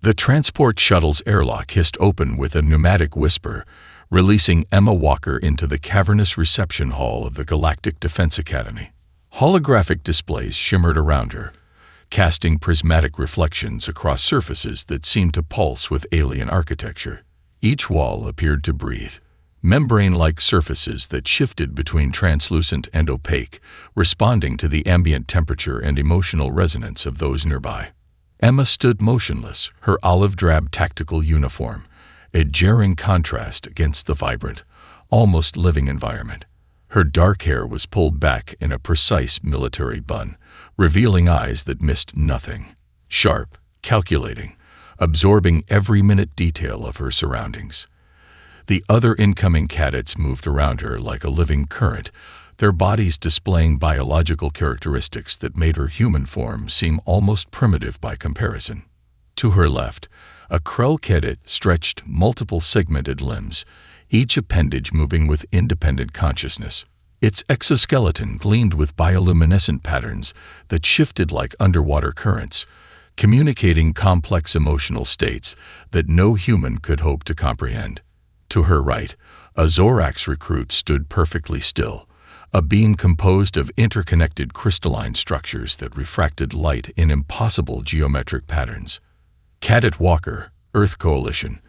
The transport shuttle's airlock hissed open with a pneumatic whisper, releasing Emma Walker into the cavernous reception hall of the Galactic Defense Academy. Holographic displays shimmered around her, casting prismatic reflections across surfaces that seemed to pulse with alien architecture. Each wall appeared to breathe, membrane-like surfaces that shifted between translucent and opaque, responding to the ambient temperature and emotional resonance of those nearby. Emma stood motionless, her olive-drab tactical uniform, a jarring contrast against the vibrant, almost living environment. Her dark hair was pulled back in a precise military bun, revealing eyes that missed nothing. Sharp, calculating, absorbing every minute detail of her surroundings. The other incoming cadets moved around her like a living current, their bodies displaying biological characteristics that made her human form seem almost primitive by comparison. To her left, a Krell cadet stretched multiple segmented limbs, each appendage moving with independent consciousness. Its exoskeleton gleamed with bioluminescent patterns that shifted like underwater currents, communicating complex emotional states that no human could hope to comprehend. To her right, a Zorax recruit stood perfectly still, a being composed of interconnected crystalline structures that refracted light in impossible geometric patterns. Cadet Walker, Earth Coalition,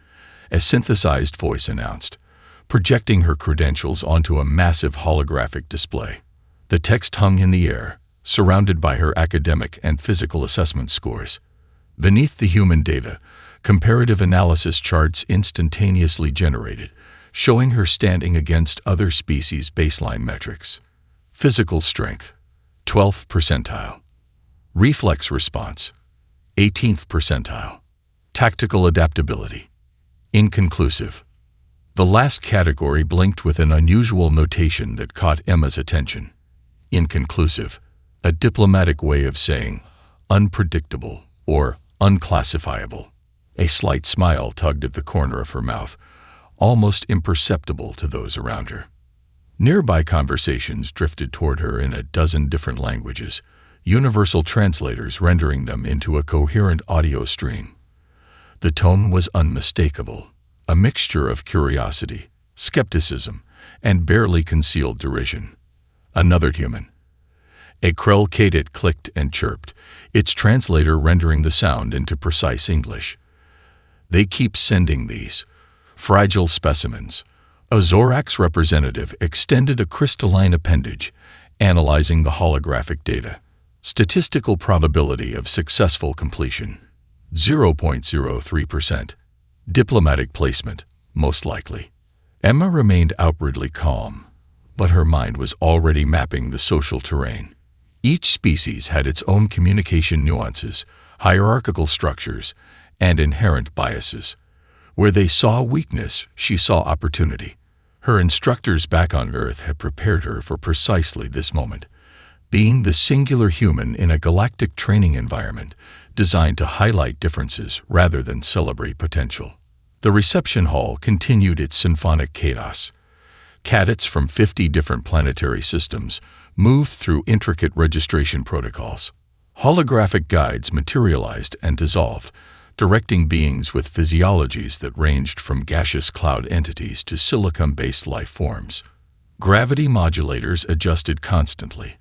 a synthesized voice announced, projecting her credentials onto a massive holographic display. The text hung in the air, surrounded by her academic and physical assessment scores. Beneath the human data, comparative analysis charts instantaneously generated, showing her standing against other species' baseline metrics. Physical strength, 12th percentile. Reflex response, 18th percentile. Tactical adaptability, inconclusive. The last category blinked with an unusual notation that caught Emma's attention. Inconclusive, a diplomatic way of saying unpredictable or unclassifiable. A slight smile tugged at the corner of her mouth, almost imperceptible to those around her. Nearby conversations drifted toward her in a dozen different languages, universal translators rendering them into a coherent audio stream. The tone was unmistakable, a mixture of curiosity, skepticism, and barely concealed derision. Another human. A Krell cadet clicked and chirped, its translator rendering the sound into precise English. They keep sending these fragile specimens. A Zorax representative extended a crystalline appendage, analyzing the holographic data. Statistical probability of successful completion, 0.03%. Diplomatic placement, most likely. Emma remained outwardly calm, but her mind was already mapping the social terrain. Each species had its own communication nuances, hierarchical structures, and inherent biases. Where they saw weakness, she saw opportunity. Her instructors back on Earth had prepared her for precisely this moment, being the singular human in a galactic training environment designed to highlight differences rather than celebrate potential. The reception hall continued its symphonic chaos. Cadets from 50 different planetary systems moved through intricate registration protocols. Holographic guides materialized and dissolved, directing beings with physiologies that ranged from gaseous cloud entities to silicon-based life forms. Gravity modulators adjusted constantly,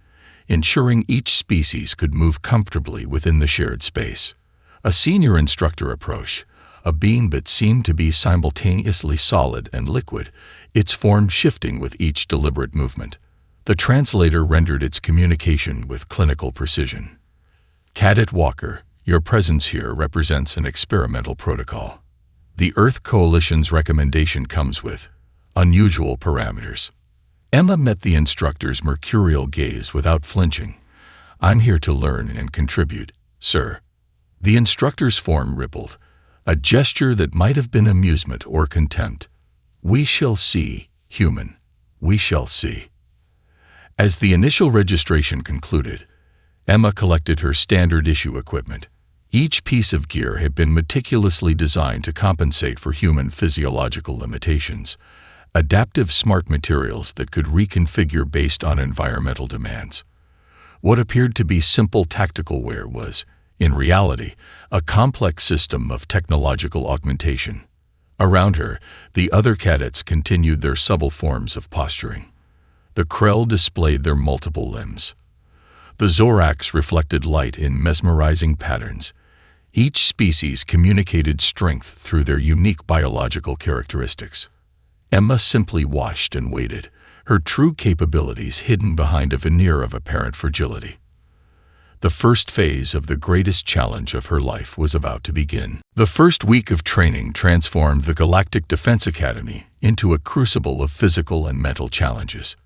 ensuring each species could move comfortably within the shared space. A senior instructor approached, a being that seemed to be simultaneously solid and liquid, its form shifting with each deliberate movement. The translator rendered its communication with clinical precision. Cadet Walker, your presence here represents an experimental protocol. The Earth Coalition's recommendation comes with unusual parameters. Emma met the instructor's mercurial gaze without flinching. I'm here to learn and contribute, sir. The instructor's form rippled, a gesture that might have been amusement or contempt. We shall see, human. We shall see. As the initial registration concluded, Emma collected her standard issue equipment. Each piece of gear had been meticulously designed to compensate for human physiological limitations, adaptive smart materials that could reconfigure based on environmental demands. What appeared to be simple tactical wear was, In reality, a complex system of technological augmentation. Around her, the other cadets continued their subtle forms of posturing. The Krell displayed their multiple limbs. The Zorax reflected light in mesmerizing patterns. Each species communicated strength through their unique biological characteristics. Emma simply watched and waited, her true capabilities hidden behind a veneer of apparent fragility. The first phase of the greatest challenge of her life was about to begin. The first week of training transformed the Galactic Defense Academy into a crucible of physical and mental challenges.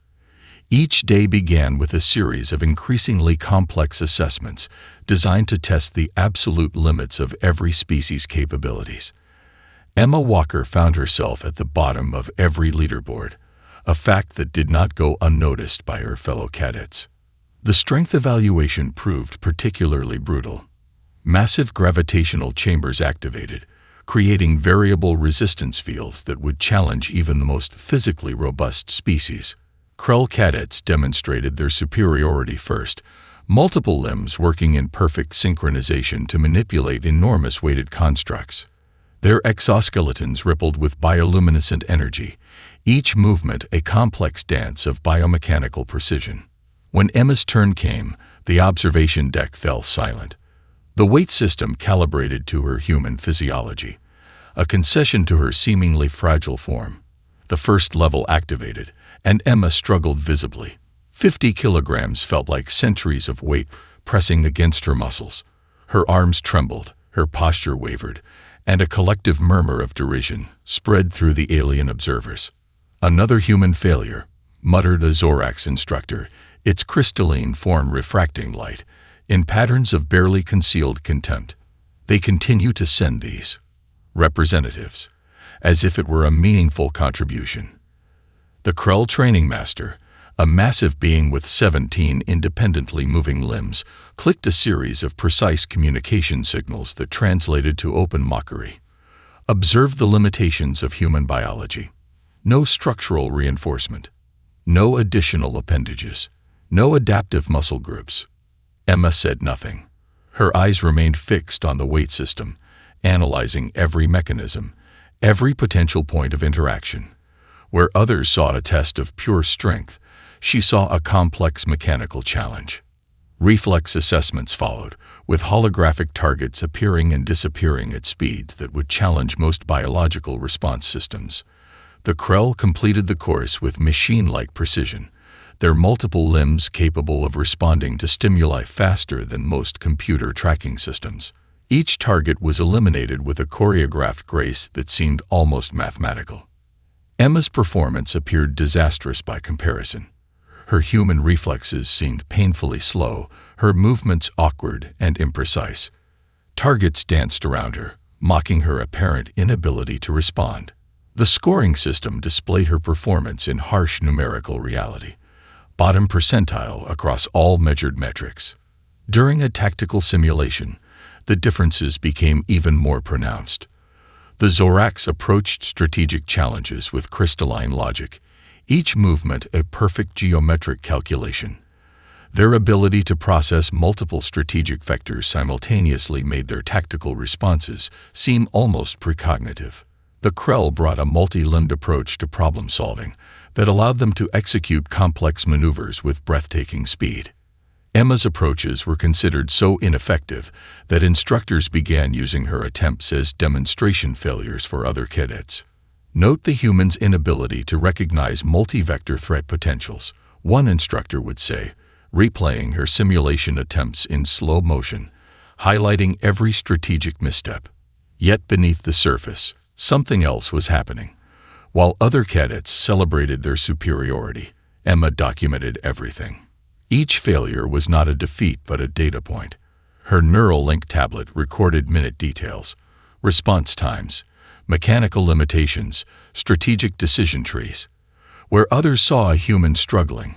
Each day began with a series of increasingly complex assessments designed to test the absolute limits of every species' capabilities. Emma Walker found herself at the bottom of every leaderboard, a fact that did not go unnoticed by her fellow cadets. The strength evaluation proved particularly brutal. Massive gravitational chambers activated, creating variable resistance fields that would challenge even the most physically robust species. Krell cadets demonstrated their superiority first, multiple limbs working in perfect synchronization to manipulate enormous weighted constructs. Their exoskeletons rippled with bioluminescent energy, each movement a complex dance of biomechanical precision. When Emma's turn came, the observation deck fell silent. The weight system calibrated to her human physiology, a concession to her seemingly fragile form. The first level activated, and Emma struggled visibly. 50 kilograms felt like centuries of weight pressing against her muscles. Her arms trembled, her posture wavered, and a collective murmur of derision spread through the alien observers. "Another human failure," muttered a Zorax instructor, its crystalline form refracting light in patterns of barely concealed contempt. "They continue to send these representatives, as if it were a meaningful contribution." The Krell training master, a massive being with 17 independently moving limbs, clicked a series of precise communication signals that translated to open mockery. "Observe the limitations of human biology. No structural reinforcement. No additional appendages. No adaptive muscle groups." Emma said nothing. Her eyes remained fixed on the weight system, analyzing every mechanism, every potential point of interaction. Where others saw a test of pure strength, she saw a complex mechanical challenge. Reflex assessments followed, with holographic targets appearing and disappearing at speeds that would challenge most biological response systems. The Krell completed the course with machine-like precision, their multiple limbs capable of responding to stimuli faster than most computer tracking systems. Each target was eliminated with a choreographed grace that seemed almost mathematical. Emma's performance appeared disastrous by comparison. Her human reflexes seemed painfully slow, her movements awkward and imprecise. Targets danced around her, mocking her apparent inability to respond. The scoring system displayed her performance in harsh numerical reality, bottom percentile across all measured metrics. During a tactical simulation, the differences became even more pronounced. The Zorax approached strategic challenges with crystalline logic, each movement a perfect geometric calculation. Their ability to process multiple strategic vectors simultaneously made their tactical responses seem almost precognitive. The Krell brought a multi-limbed approach to problem-solving that allowed them to execute complex maneuvers with breathtaking speed. Emma's approaches were considered so ineffective that instructors began using her attempts as demonstration failures for other cadets. "Note the human's inability to recognize multi-vector threat potentials," one instructor would say, replaying her simulation attempts in slow motion, highlighting every strategic misstep. Yet beneath the surface, something else was happening. While other cadets celebrated their superiority, Emma documented everything. Each failure was not a defeat but a data point. Her neural link tablet recorded minute details, response times, mechanical limitations, strategic decision trees. Where others saw a human struggling,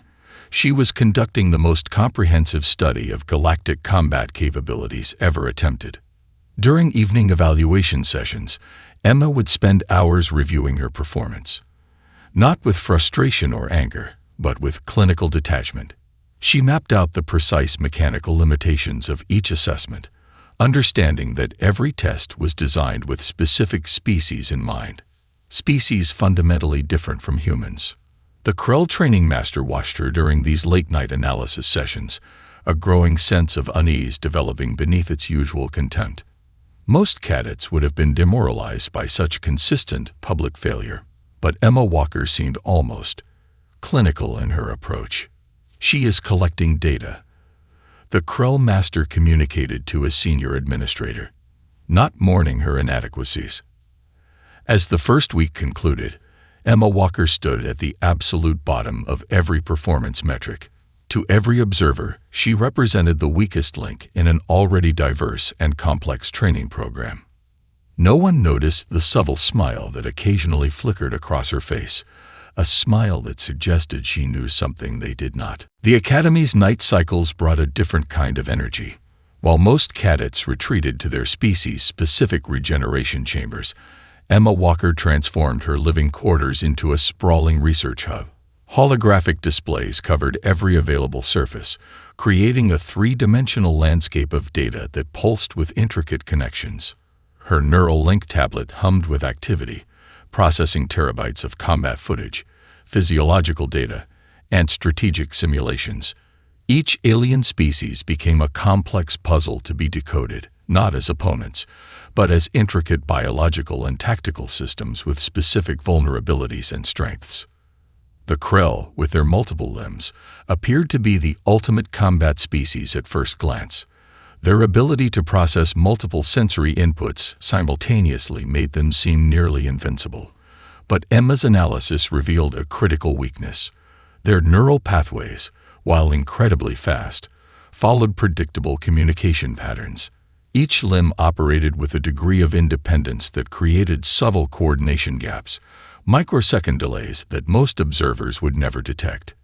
she was conducting the most comprehensive study of galactic combat capabilities ever attempted. During evening evaluation sessions, Emma would spend hours reviewing her performance. Not with frustration or anger, but with clinical detachment. She mapped out the precise mechanical limitations of each assessment, understanding that every test was designed with specific species in mind, species fundamentally different from humans. The Krell training master watched her during these late-night analysis sessions, a growing sense of unease developing beneath its usual contempt. Most cadets would have been demoralized by such consistent public failure, but Emma Walker seemed almost clinical in her approach. "She is collecting data," the Krell master communicated to a senior administrator, not mourning her inadequacies. As the first week concluded, Emma Walker stood at the absolute bottom of every performance metric. To every observer, she represented the weakest link in an already diverse and complex training program. No one noticed the subtle smile that occasionally flickered across her face, a smile that suggested she knew something they did not. The Academy's night cycles brought a different kind of energy. While most cadets retreated to their species-specific regeneration chambers, Emma Walker transformed her living quarters into a sprawling research hub. Holographic displays covered every available surface, creating a three-dimensional landscape of data that pulsed with intricate connections. Her neural link tablet hummed with activity, processing terabytes of combat footage, physiological data, and strategic simulations. Each alien species became a complex puzzle to be decoded, not as opponents, but as intricate biological and tactical systems with specific vulnerabilities and strengths. The Krell, with their multiple limbs, appeared to be the ultimate combat species at first glance. Their ability to process multiple sensory inputs simultaneously made them seem nearly invincible. But Emma's analysis revealed a critical weakness. Their neural pathways, while incredibly fast, followed predictable communication patterns. Each limb operated with a degree of independence that created subtle coordination gaps, microsecond delays that most observers would never detect.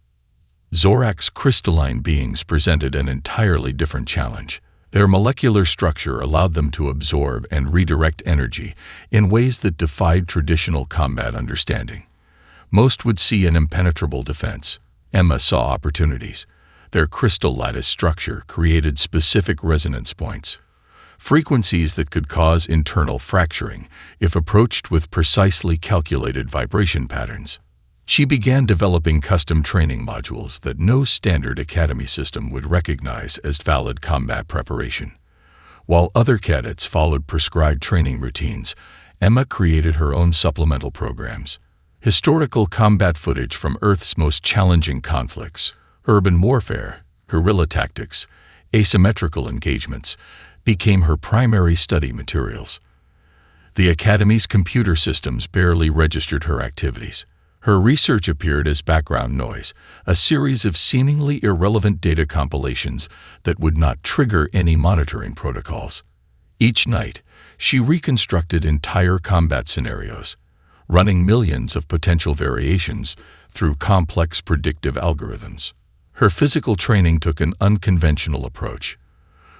Zorak's crystalline beings presented an entirely different challenge. Their molecular structure allowed them to absorb and redirect energy in ways that defied traditional combat understanding. Most would see an impenetrable defense. Emma saw opportunities. Their crystal lattice structure created specific resonance points, frequencies that could cause internal fracturing if approached with precisely calculated vibration patterns. She began developing custom training modules that no standard academy system would recognize as valid combat preparation. While other cadets followed prescribed training routines, Emma created her own supplemental programs. Historical combat footage from Earth's most challenging conflicts, urban warfare, guerrilla tactics, asymmetrical engagements, became her primary study materials. The Academy's computer systems barely registered her activities. Her research appeared as background noise, a series of seemingly irrelevant data compilations that would not trigger any monitoring protocols. Each night, she reconstructed entire combat scenarios, running millions of potential variations through complex predictive algorithms. Her physical training took an unconventional approach.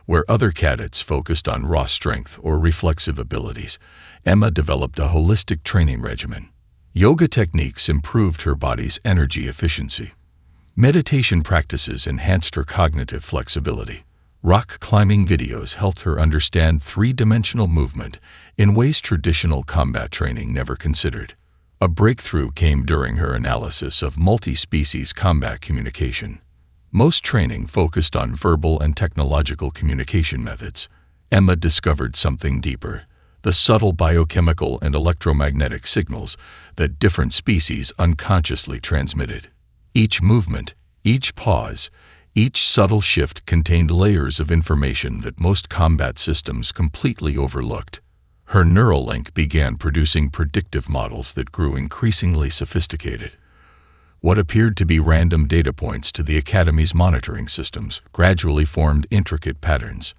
Where other cadets focused on raw strength or reflexive abilities, Emma developed a holistic training regimen. Yoga techniques improved her body's energy efficiency. Meditation practices enhanced her cognitive flexibility. Rock climbing videos helped her understand three-dimensional movement in ways traditional combat training never considered. A breakthrough came during her analysis of multi-species combat communication. Most training focused on verbal and technological communication methods. Emma discovered something deeper: the subtle biochemical and electromagnetic signals that different species unconsciously transmitted. Each movement, each pause, each subtle shift contained layers of information that most combat systems completely overlooked. Her neural link began producing predictive models that grew increasingly sophisticated. What appeared to be random data points to the Academy's monitoring systems gradually formed intricate patterns.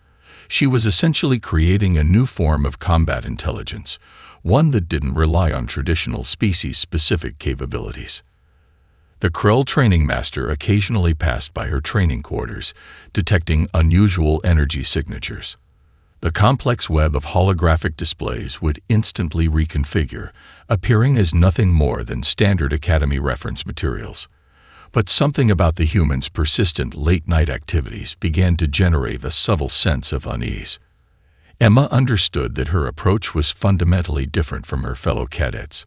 She was essentially creating a new form of combat intelligence, one that didn't rely on traditional species-specific capabilities. The Krell training master occasionally passed by her training quarters, detecting unusual energy signatures. The complex web of holographic displays would instantly reconfigure, appearing as nothing more than standard Academy reference materials. But something about the human's persistent late-night activities began to generate a subtle sense of unease. Emma understood that her approach was fundamentally different from her fellow cadets.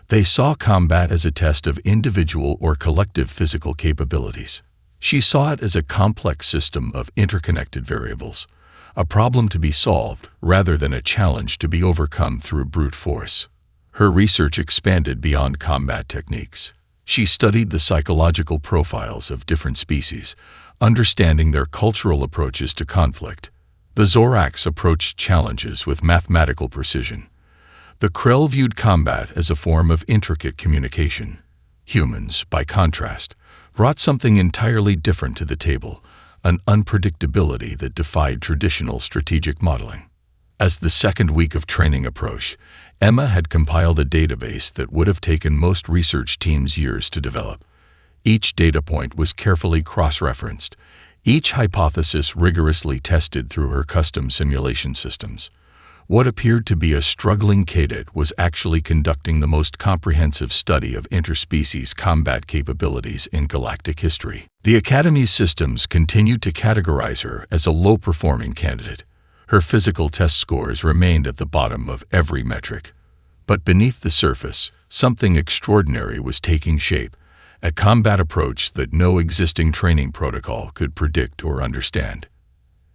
They saw combat as a test of individual or collective physical capabilities. She saw it as a complex system of interconnected variables, a problem to be solved rather than a challenge to be overcome through brute force. Her research expanded beyond combat techniques. She studied the psychological profiles of different species, understanding their cultural approaches to conflict. The Zoraks approached challenges with mathematical precision. The Krell viewed combat as a form of intricate communication. Humans, by contrast, brought something entirely different to the table, an unpredictability that defied traditional strategic modeling. As the second week of training approached, Emma had compiled a database that would have taken most research teams years to develop. Each data point was carefully cross-referenced, each hypothesis rigorously tested through her custom simulation systems. What appeared to be a struggling cadet was actually conducting the most comprehensive study of interspecies combat capabilities in galactic history. The Academy's systems continued to categorize her as a low-performing candidate. Her physical test scores remained at the bottom of every metric. But beneath the surface, something extraordinary was taking shape, a combat approach that no existing training protocol could predict or understand.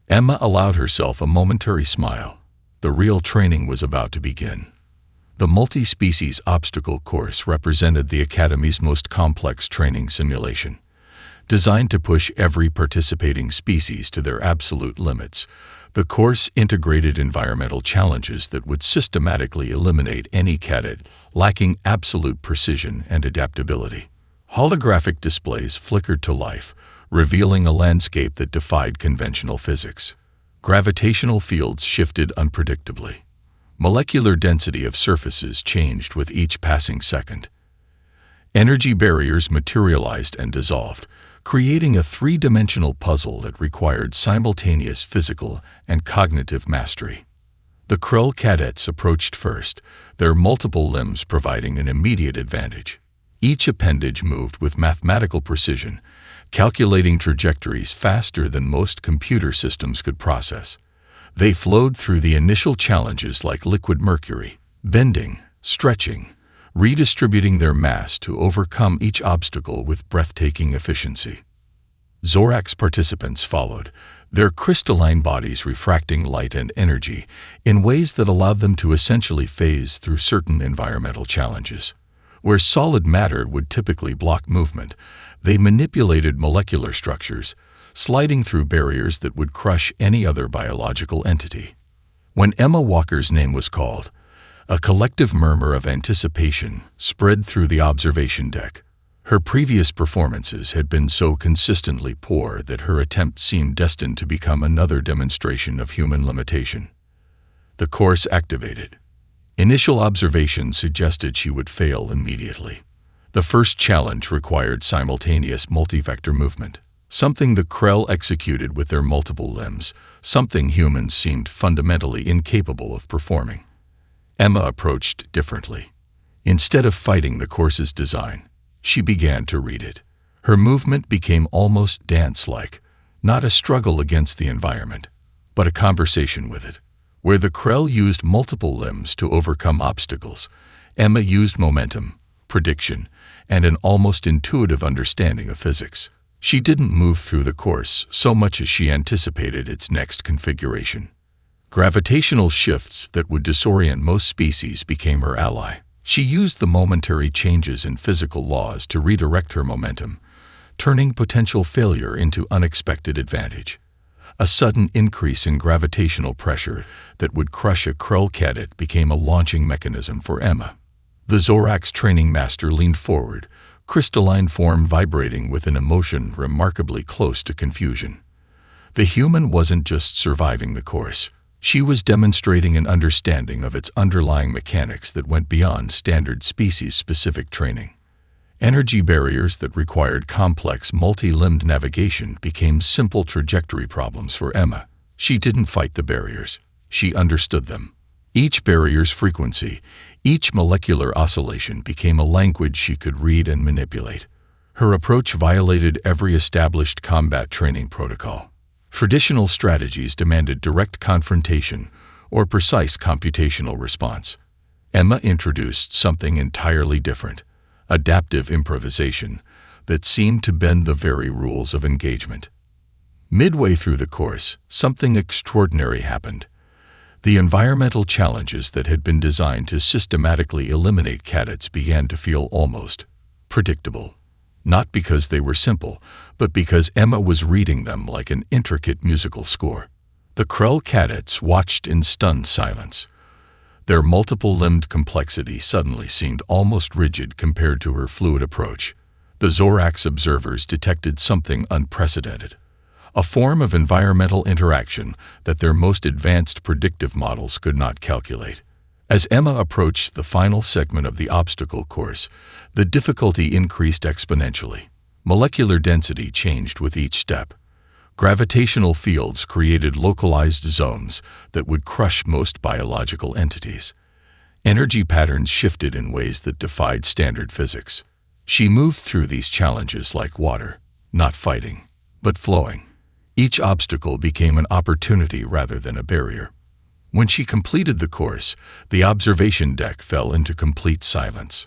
Emma allowed herself a momentary smile. The real training was about to begin. The multi-species obstacle course represented the Academy's most complex training simulation. Designed to push every participating species to their absolute limits, the course integrated environmental challenges that would systematically eliminate any cadet lacking absolute precision and adaptability. Holographic displays flickered to life, revealing a landscape that defied conventional physics. Gravitational fields shifted unpredictably. Molecular density of surfaces changed with each passing second. Energy barriers materialized and dissolved, creating a three-dimensional puzzle that required simultaneous physical and cognitive mastery. The Krell cadets approached first, their multiple limbs providing an immediate advantage. Each appendage moved with mathematical precision, calculating trajectories faster than most computer systems could process. They flowed through the initial challenges like liquid mercury, bending, stretching, redistributing their mass to overcome each obstacle with breathtaking efficiency. Zorak's participants followed, their crystalline bodies refracting light and energy in ways that allowed them to essentially phase through certain environmental challenges. Where solid matter would typically block movement, they manipulated molecular structures, sliding through barriers that would crush any other biological entity. When Emma Walker's name was called, a collective murmur of anticipation spread through the observation deck. Her previous performances had been so consistently poor that her attempt seemed destined to become another demonstration of human limitation. The course activated. Initial observations suggested she would fail immediately. The first challenge required simultaneous multi-vector movement, something the Krell executed with their multiple limbs, something humans seemed fundamentally incapable of performing. Emma approached differently. Instead of fighting the course's design, she began to read it. Her movement became almost dance-like, not a struggle against the environment, but a conversation with it. Where the Krell used multiple limbs to overcome obstacles, Emma used momentum, prediction, and an almost intuitive understanding of physics. She didn't move through the course so much as she anticipated its next configuration. Gravitational shifts that would disorient most species became her ally. She used the momentary changes in physical laws to redirect her momentum, turning potential failure into unexpected advantage. A sudden increase in gravitational pressure that would crush a Krell cadet became a launching mechanism for Emma. The Zorak's training master leaned forward, crystalline form vibrating with an emotion remarkably close to confusion. The human wasn't just surviving the course. She was demonstrating an understanding of its underlying mechanics that went beyond standard species-specific training. Energy barriers that required complex, multi-limbed navigation became simple trajectory problems for Emma. She didn't fight the barriers. She understood them. Each barrier's frequency, each molecular oscillation became a language she could read and manipulate. Her approach violated every established combat training protocol. Traditional strategies demanded direct confrontation or precise computational response. Emma introduced something entirely different, adaptive improvisation, that seemed to bend the very rules of engagement. Midway through the course, something extraordinary happened. The environmental challenges that had been designed to systematically eliminate cadets began to feel almost predictable. Not because they were simple, but because Emma was reading them like an intricate musical score. The Krell cadets watched in stunned silence. Their multiple-limbed complexity suddenly seemed almost rigid compared to her fluid approach. The Zorax observers detected something unprecedented, a form of environmental interaction that their most advanced predictive models could not calculate. As Emma approached the final segment of the obstacle course, the difficulty increased exponentially. Molecular density changed with each step. Gravitational fields created localized zones that would crush most biological entities. Energy patterns shifted in ways that defied standard physics. She moved through these challenges like water, not fighting, but flowing. Each obstacle became an opportunity rather than a barrier. When she completed the course, the observation deck fell into complete silence.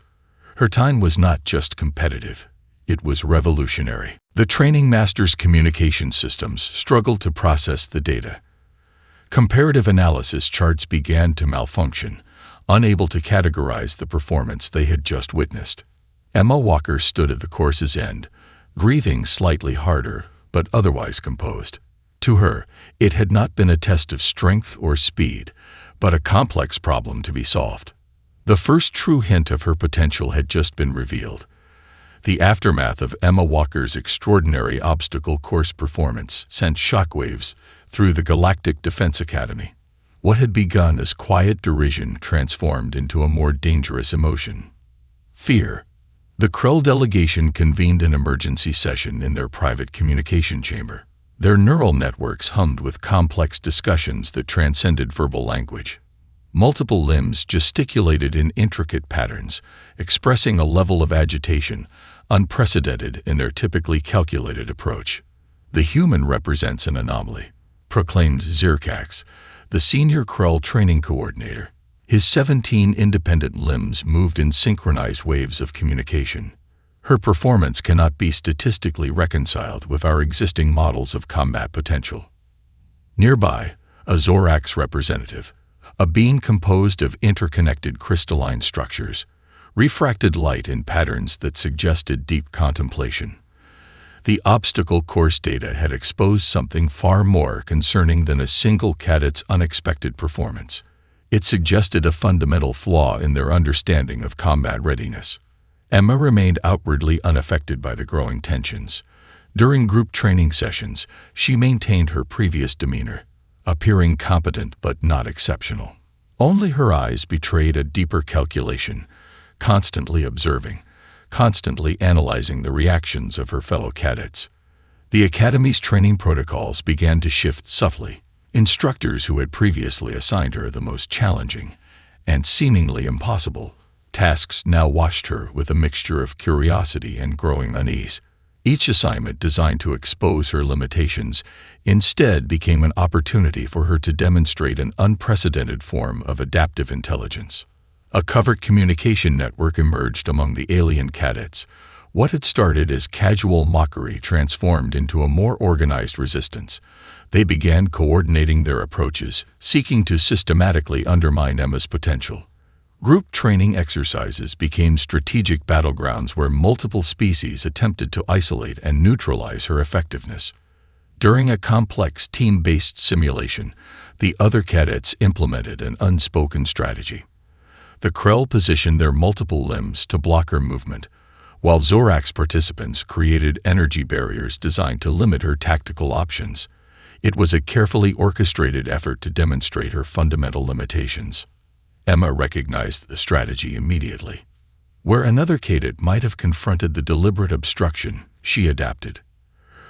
Her time was not just competitive, it was revolutionary. The training master's communication systems struggled to process the data. Comparative analysis charts began to malfunction, unable to categorize the performance they had just witnessed. Emma Walker stood at the course's end, breathing slightly harder, but otherwise composed. To her, it had not been a test of strength or speed, but a complex problem to be solved. The first true hint of her potential had just been revealed. The aftermath of Emma Walker's extraordinary obstacle course performance sent shockwaves through the Galactic Defense Academy. What had begun as quiet derision transformed into a more dangerous emotion: fear. The Krell delegation convened an emergency session in their private communication chamber. Their neural networks hummed with complex discussions that transcended verbal language. Multiple limbs gesticulated in intricate patterns, expressing a level of agitation unprecedented in their typically calculated approach. "The human represents an anomaly," proclaimed Zirkax, the senior Krell training coordinator. His 17 independent limbs moved in synchronized waves of communication. "Her performance cannot be statistically reconciled with our existing models of combat potential." Nearby, a Zorax representative, a being composed of interconnected crystalline structures, refracted light in patterns that suggested deep contemplation. The obstacle course data had exposed something far more concerning than a single cadet's unexpected performance. It suggested a fundamental flaw in their understanding of combat readiness. Emma remained outwardly unaffected by the growing tensions. During group training sessions, she maintained her previous demeanor, appearing competent but not exceptional. Only her eyes betrayed a deeper calculation, constantly observing, constantly analyzing the reactions of her fellow cadets. The Academy's training protocols began to shift subtly. Instructors who had previously assigned her the most challenging and seemingly impossible tasks now watched her with a mixture of curiosity and growing unease. Each assignment designed to expose her limitations instead became an opportunity for her to demonstrate an unprecedented form of adaptive intelligence. A covert communication network emerged among the alien cadets. What had started as casual mockery transformed into a more organized resistance. They began coordinating their approaches, seeking to systematically undermine Emma's potential. Group training exercises became strategic battlegrounds where multiple species attempted to isolate and neutralize her effectiveness. During a complex team-based simulation, the other cadets implemented an unspoken strategy. The Krell positioned their multiple limbs to block her movement, while Zorax participants created energy barriers designed to limit her tactical options. It was a carefully orchestrated effort to demonstrate her fundamental limitations. Emma recognized the strategy immediately. Where another cadet might have confronted the deliberate obstruction, she adapted.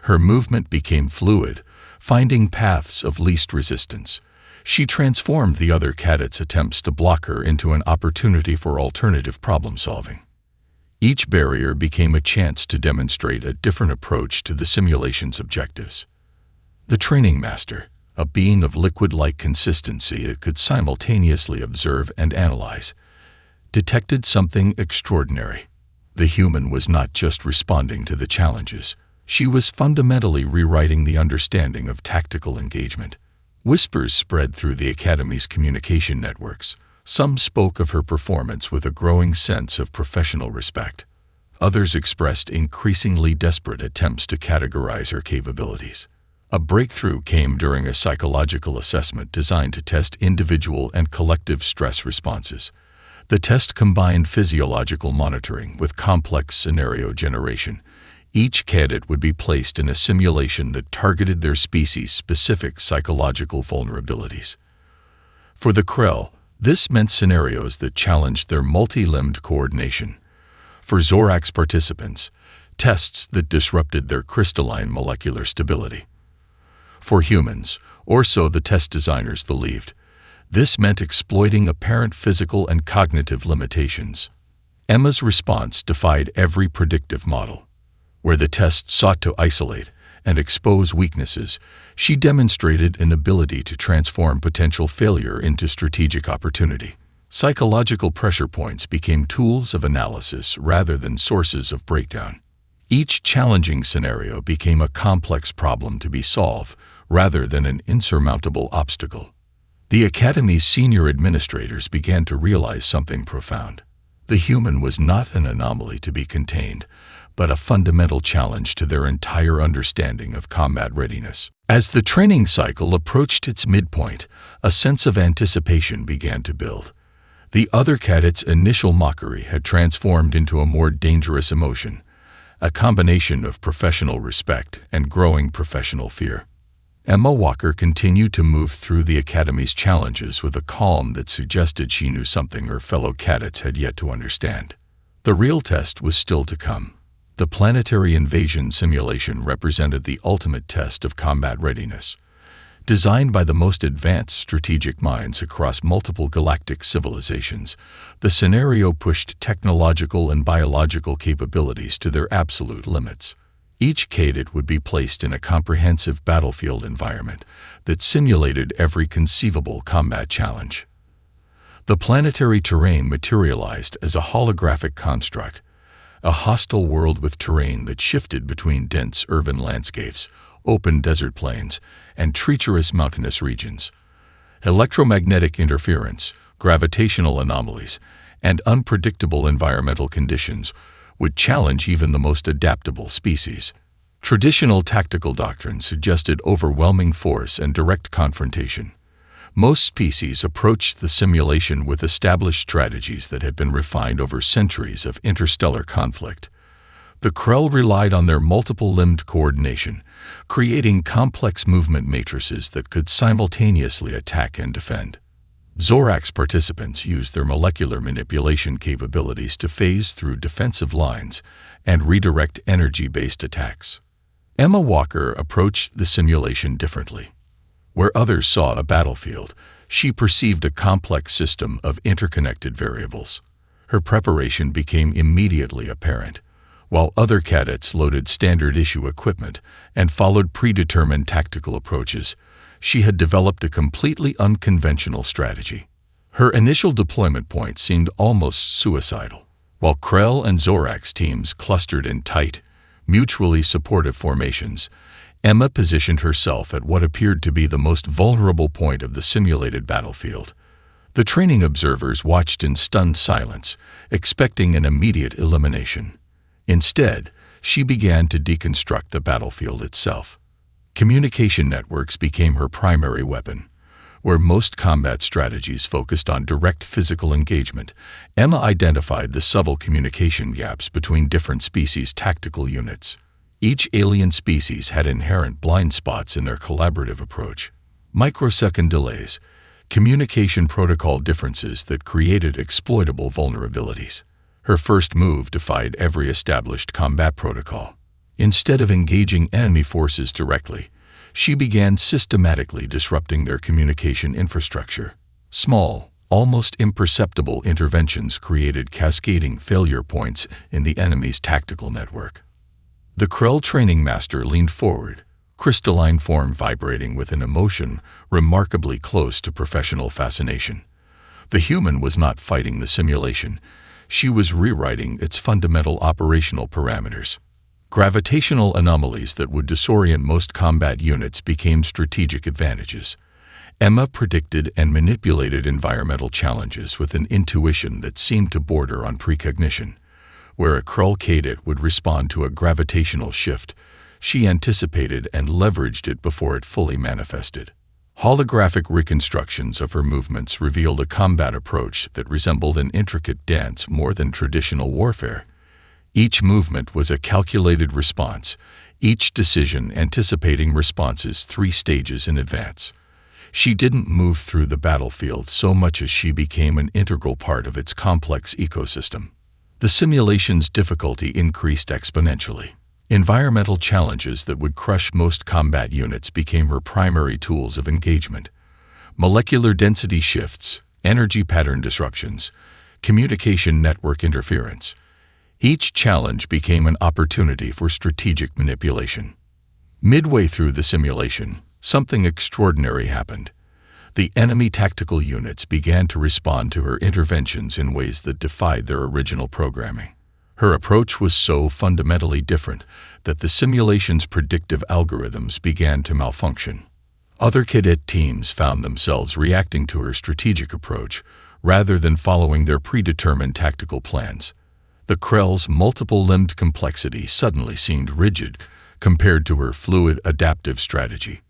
Her movement became fluid, finding paths of least resistance. She transformed the other cadets' attempts to block her into an opportunity for alternative problem-solving. Each barrier became a chance to demonstrate a different approach to the simulation's objectives. The training master, a being of liquid-like consistency that could simultaneously observe and analyze, detected something extraordinary. The human was not just responding to the challenges. She was fundamentally rewriting the understanding of tactical engagement. Whispers spread through the Academy's communication networks. Some spoke of her performance with a growing sense of professional respect. Others expressed increasingly desperate attempts to categorize her capabilities. A breakthrough came during a psychological assessment designed to test individual and collective stress responses. The test combined physiological monitoring with complex scenario generation. Each cadet would be placed in a simulation that targeted their species-specific psychological vulnerabilities. For the Krell, this meant scenarios that challenged their multi-limbed coordination. For Zorax participants, tests that disrupted their crystalline molecular stability. For humans, or so the test designers believed, this meant exploiting apparent physical and cognitive limitations. Emma's response defied every predictive model. Where the test sought to isolate and expose weaknesses, she demonstrated an ability to transform potential failure into strategic opportunity. Psychological pressure points became tools of analysis rather than sources of breakdown. Each challenging scenario became a complex problem to be solved rather than an insurmountable obstacle. The Academy's senior administrators began to realize something profound. The human was not an anomaly to be contained, but a fundamental challenge to their entire understanding of combat readiness. As the training cycle approached its midpoint, a sense of anticipation began to build. The other cadets' initial mockery had transformed into a more dangerous emotion, a combination of professional respect and growing professional fear. Emma Walker continued to move through the Academy's challenges with a calm that suggested she knew something her fellow cadets had yet to understand. The real test was still to come. The planetary invasion simulation represented the ultimate test of combat readiness. Designed by the most advanced strategic minds across multiple galactic civilizations, the scenario pushed technological and biological capabilities to their absolute limits. Each cadet would be placed in a comprehensive battlefield environment that simulated every conceivable combat challenge. The planetary terrain materialized as a holographic construct, a hostile world with terrain that shifted between dense urban landscapes, open desert plains, and treacherous mountainous regions. Electromagnetic interference, gravitational anomalies, and unpredictable environmental conditions would challenge even the most adaptable species. Traditional tactical doctrines suggested overwhelming force and direct confrontation. Most species approached the simulation with established strategies that had been refined over centuries of interstellar conflict. The Krell relied on their multiple-limbed coordination, creating complex movement matrices that could simultaneously attack and defend. Zorax participants used their molecular manipulation capabilities to phase through defensive lines and redirect energy-based attacks. Emma Walker approached the simulation differently. Where others saw a battlefield, she perceived a complex system of interconnected variables. Her preparation became immediately apparent. While other cadets loaded standard-issue equipment and followed predetermined tactical approaches, she had developed a completely unconventional strategy. Her initial deployment point seemed almost suicidal. While Krell and Zorax teams clustered in tight, mutually supportive formations, Emma positioned herself at what appeared to be the most vulnerable point of the simulated battlefield. The training observers watched in stunned silence, expecting an immediate elimination. Instead, she began to deconstruct the battlefield itself. Communication networks became her primary weapon. Where most combat strategies focused on direct physical engagement, Emma identified the subtle communication gaps between different species' tactical units. Each alien species had inherent blind spots in their collaborative approach. Microsecond delays, communication protocol differences that created exploitable vulnerabilities. Her first move defied every established combat protocol. Instead of engaging enemy forces directly, she began systematically disrupting their communication infrastructure. Small, almost imperceptible interventions created cascading failure points in the enemy's tactical network. The Krell training master leaned forward, crystalline form vibrating with an emotion remarkably close to professional fascination. The human was not fighting the simulation. She was rewriting its fundamental operational parameters. Gravitational anomalies that would disorient most combat units became strategic advantages. Emma predicted and manipulated environmental challenges with an intuition that seemed to border on precognition. Where a Krull cadet would respond to a gravitational shift, she anticipated and leveraged it before it fully manifested. Holographic reconstructions of her movements revealed a combat approach that resembled an intricate dance more than traditional warfare. Each movement was a calculated response, each decision anticipating responses 3 stages in advance. She didn't move through the battlefield so much as she became an integral part of its complex ecosystem. The simulation's difficulty increased exponentially. Environmental challenges that would crush most combat units became her primary tools of engagement. Molecular density shifts, energy pattern disruptions, communication network interference. Each challenge became an opportunity for strategic manipulation. Midway through the simulation, something extraordinary happened. The enemy tactical units began to respond to her interventions in ways that defied their original programming. Her approach was so fundamentally different that the simulation's predictive algorithms began to malfunction. Other cadet teams found themselves reacting to her strategic approach rather than following their predetermined tactical plans. The Krell's multiple-limbed complexity suddenly seemed rigid compared to her fluid, adaptive strategy.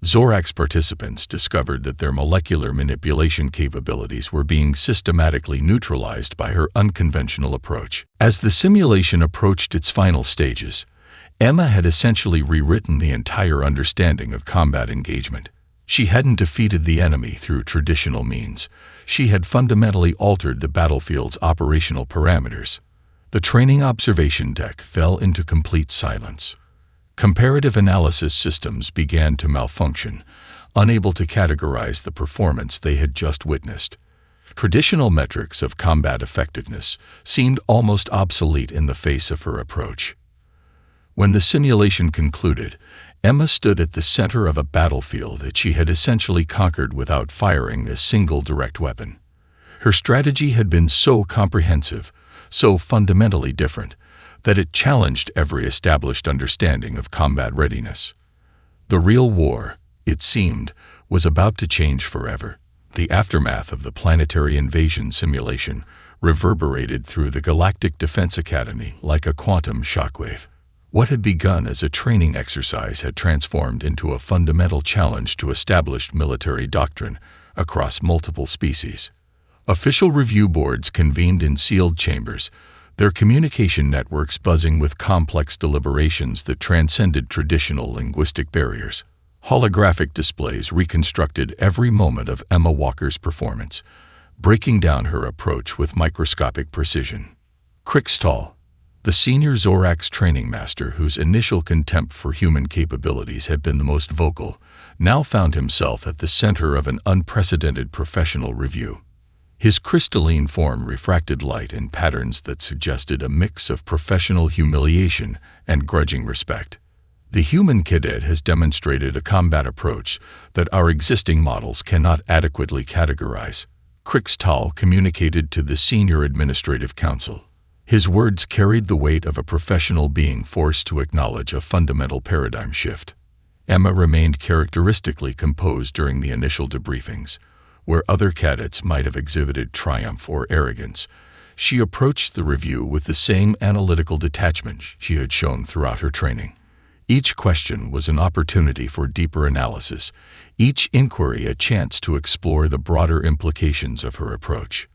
Zorax participants discovered that their molecular manipulation capabilities were being systematically neutralized by her unconventional approach. As the simulation approached its final stages, Emma had essentially rewritten the entire understanding of combat engagement. She hadn't defeated the enemy through traditional means. She had fundamentally altered the battlefield's operational parameters. The training observation deck fell into complete silence. Comparative analysis systems began to malfunction, unable to categorize the performance they had just witnessed. Traditional metrics of combat effectiveness seemed almost obsolete in the face of her approach. When the simulation concluded, Emma stood at the center of a battlefield that she had essentially conquered without firing a single direct weapon. Her strategy had been so comprehensive, so fundamentally different, that it challenged every established understanding of combat readiness. The real war, it seemed, was about to change forever. The aftermath of the planetary invasion simulation reverberated through the Galactic Defense Academy like a quantum shockwave. What had begun as a training exercise had transformed into a fundamental challenge to established military doctrine across multiple species. Official review boards convened in sealed chambers, their communication networks buzzing with complex deliberations that transcended traditional linguistic barriers. Holographic displays reconstructed every moment of Emma Walker's performance, breaking down her approach with microscopic precision. Krixtal, the senior Zorax training master whose initial contempt for human capabilities had been the most vocal, now found himself at the center of an unprecedented professional review. His crystalline form refracted light in patterns that suggested a mix of professional humiliation and grudging respect. The human cadet has demonstrated a combat approach that our existing models cannot adequately categorize, Krixtal communicated to the Senior Administrative Council. His words carried the weight of a professional being forced to acknowledge a fundamental paradigm shift. Emma remained characteristically composed during the initial debriefings. Where other cadets might have exhibited triumph or arrogance, she approached the review with the same analytical detachment she had shown throughout her training. Each question was an opportunity for deeper analysis, each inquiry a chance to explore the broader implications of her approach.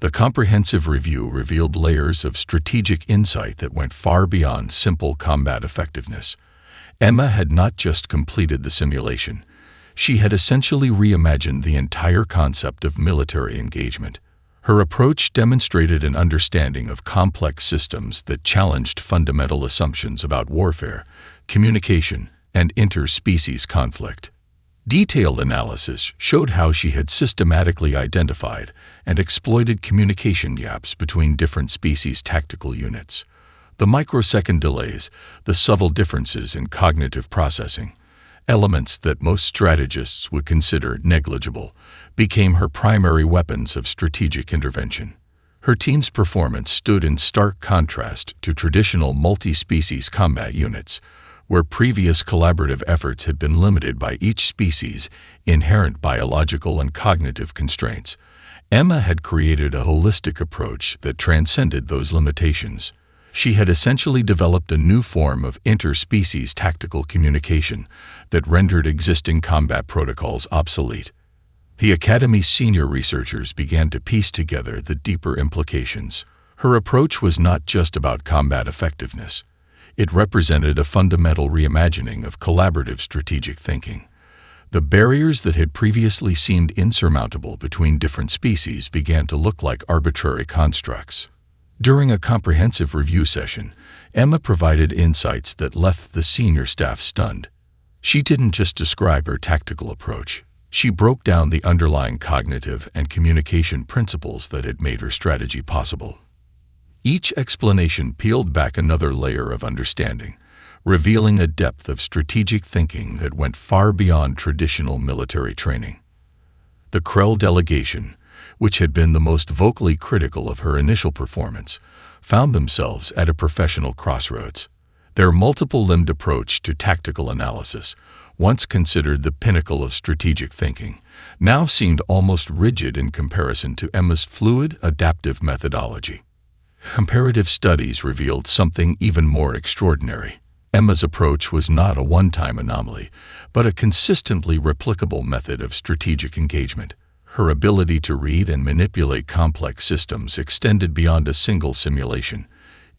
The comprehensive review revealed layers of strategic insight that went far beyond simple combat effectiveness. Emma had not just completed the simulation. She had essentially reimagined the entire concept of military engagement. Her approach demonstrated an understanding of complex systems that challenged fundamental assumptions about warfare, communication, and interspecies conflict. Detailed analysis showed how she had systematically identified and exploited communication gaps between different species' tactical units. The microsecond delays, the subtle differences in cognitive processing, elements that most strategists would consider negligible, became her primary weapons of strategic intervention. Her team's performance stood in stark contrast to traditional multi-species combat units, where previous collaborative efforts had been limited by each species' inherent biological and cognitive constraints. Emma had created a holistic approach that transcended those limitations. She had essentially developed a new form of interspecies tactical communication that rendered existing combat protocols obsolete. The Academy's senior researchers began to piece together the deeper implications. Her approach was not just about combat effectiveness. It represented a fundamental reimagining of collaborative strategic thinking. The barriers that had previously seemed insurmountable between different species began to look like arbitrary constructs. During a comprehensive review session, Emma provided insights that left the senior staff stunned. She didn't just describe her tactical approach. She broke down the underlying cognitive and communication principles that had made her strategy possible. Each explanation peeled back another layer of understanding, revealing a depth of strategic thinking that went far beyond traditional military training. The Krell delegation, which had been the most vocally critical of her initial performance, found themselves at a professional crossroads. Their multiple-limbed approach to tactical analysis, once considered the pinnacle of strategic thinking, now seemed almost rigid in comparison to Emma's fluid, adaptive methodology. Comparative studies revealed something even more extraordinary. Emma's approach was not a one-time anomaly, but a consistently replicable method of strategic engagement. Her ability to read and manipulate complex systems extended beyond a single simulation.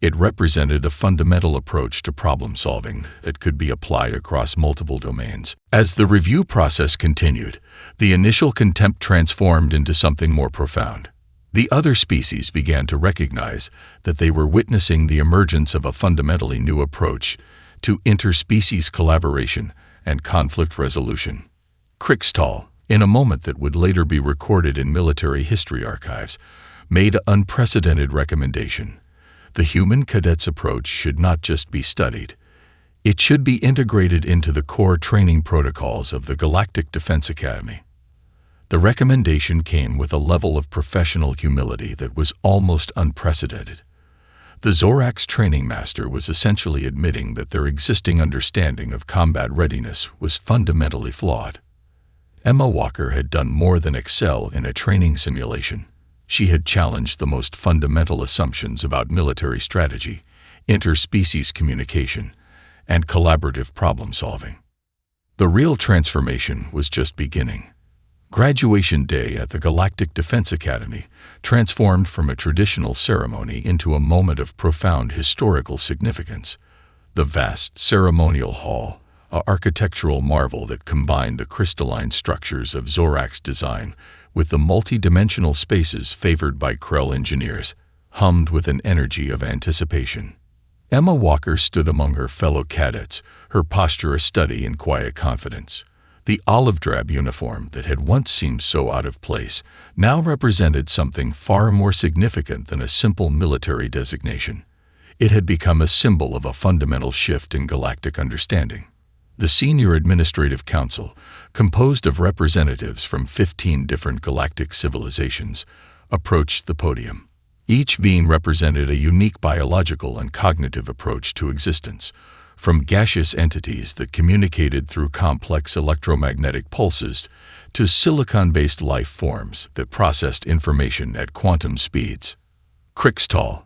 It represented a fundamental approach to problem-solving that could be applied across multiple domains. As the review process continued, the initial contempt transformed into something more profound. The other species began to recognize that they were witnessing the emergence of a fundamentally new approach to interspecies collaboration and conflict resolution. Kriegstall, in a moment that would later be recorded in military history archives, made an unprecedented recommendation. The human cadet's approach should not just be studied. It should be integrated into the core training protocols of the Galactic Defense Academy. The recommendation came with a level of professional humility that was almost unprecedented. The Zoraks training master was essentially admitting that their existing understanding of combat readiness was fundamentally flawed. Emma Walker had done more than excel in a training simulation. She had challenged the most fundamental assumptions about military strategy, interspecies communication, and collaborative problem-solving. The real transformation was just beginning. Graduation Day at the Galactic Defense Academy transformed from a traditional ceremony into a moment of profound historical significance. The vast ceremonial hall, an architectural marvel that combined the crystalline structures of Zorak's design with the multi-dimensional spaces favored by Krell engineers, hummed with an energy of anticipation. Emma Walker stood among her fellow cadets, her posture a study in quiet confidence. The olive-drab uniform that had once seemed so out of place now represented something far more significant than a simple military designation. It had become a symbol of a fundamental shift in galactic understanding. The Senior Administrative Council, composed of representatives from 15 different galactic civilizations, approached the podium. Each being represented a unique biological and cognitive approach to existence, from gaseous entities that communicated through complex electromagnetic pulses to silicon-based life forms that processed information at quantum speeds. Kriegstall,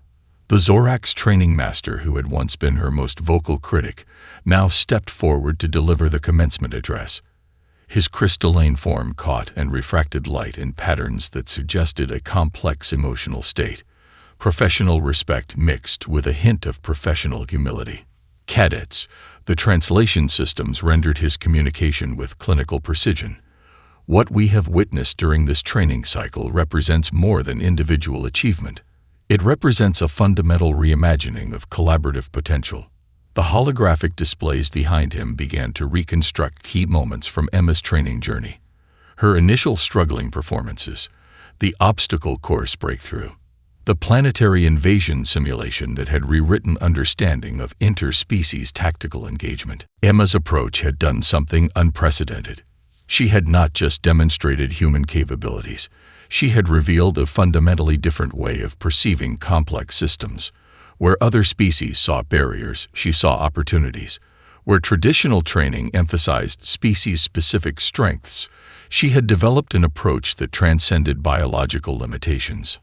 the Zorak's training master who had once been her most vocal critic, now stepped forward to deliver the commencement address. His crystalline form caught and refracted light in patterns that suggested a complex emotional state, professional respect mixed with a hint of professional humility. Cadets, the translation systems rendered his communication with clinical precision. What we have witnessed during this training cycle represents more than individual achievement. It represents a fundamental reimagining of collaborative potential. The holographic displays behind him began to reconstruct key moments from Emma's training journey. Her initial struggling performances, the obstacle course breakthrough, the planetary invasion simulation that had rewritten understanding of interspecies tactical engagement. Emma's approach had done something unprecedented. She had not just demonstrated human capabilities, she had revealed a fundamentally different way of perceiving complex systems. Where other species saw barriers, she saw opportunities. Where traditional training emphasized species-specific strengths, she had developed an approach that transcended biological limitations.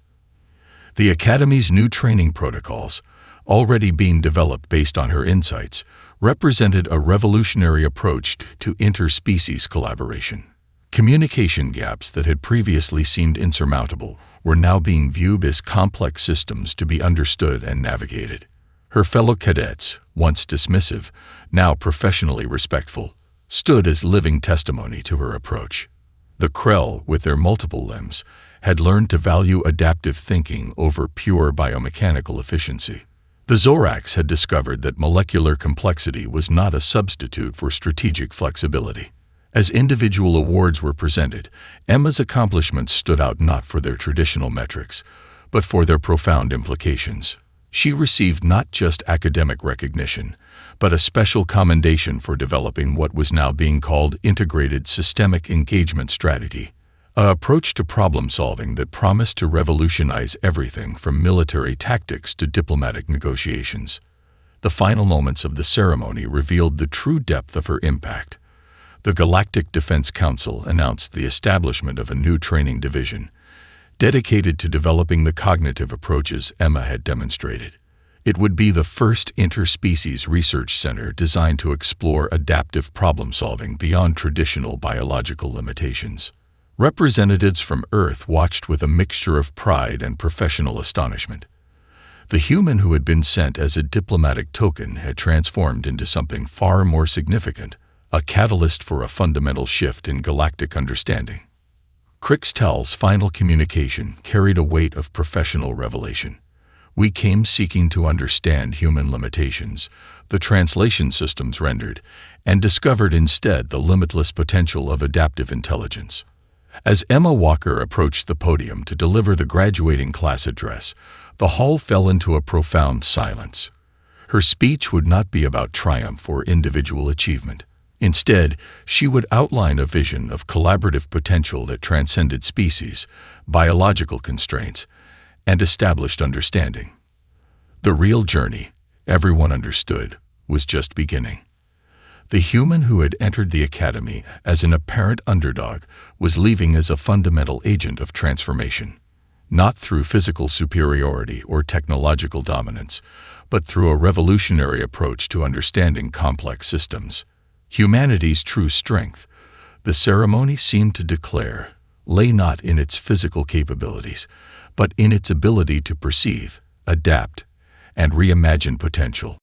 The Academy's new training protocols, already being developed based on her insights, represented a revolutionary approach to interspecies collaboration. Communication gaps that had previously seemed insurmountable were now being viewed as complex systems to be understood and navigated. Her fellow cadets, once dismissive, now professionally respectful, stood as living testimony to her approach. The Krell, with their multiple limbs, had learned to value adaptive thinking over pure biomechanical efficiency. The Zorax had discovered that molecular complexity was not a substitute for strategic flexibility. As individual awards were presented, Emma's accomplishments stood out not for their traditional metrics, but for their profound implications. She received not just academic recognition, but a special commendation for developing what was now being called integrated systemic engagement strategy, an approach to problem-solving that promised to revolutionize everything from military tactics to diplomatic negotiations. The final moments of the ceremony revealed the true depth of her impact. The Galactic Defense Council announced the establishment of a new training division, dedicated to developing the cognitive approaches Emma had demonstrated. It would be the first interspecies research center designed to explore adaptive problem-solving beyond traditional biological limitations. Representatives from Earth watched with a mixture of pride and professional astonishment. The human who had been sent as a diplomatic token had transformed into something far more significant, a catalyst for a fundamental shift in galactic understanding. Krixtal's final communication carried a weight of professional revelation. We came seeking to understand human limitations, the translation systems rendered, and discovered instead the limitless potential of adaptive intelligence. As Emma Walker approached the podium to deliver the graduating class address, the hall fell into a profound silence. Her speech would not be about triumph or individual achievement. Instead, she would outline a vision of collaborative potential that transcended species, biological constraints, and established understanding. The real journey, everyone understood, was just beginning. The human who had entered the Academy as an apparent underdog was leaving as a fundamental agent of transformation, not through physical superiority or technological dominance, but through a revolutionary approach to understanding complex systems. Humanity's true strength, the ceremony seemed to declare, lay not in its physical capabilities, but in its ability to perceive, adapt, and reimagine potential.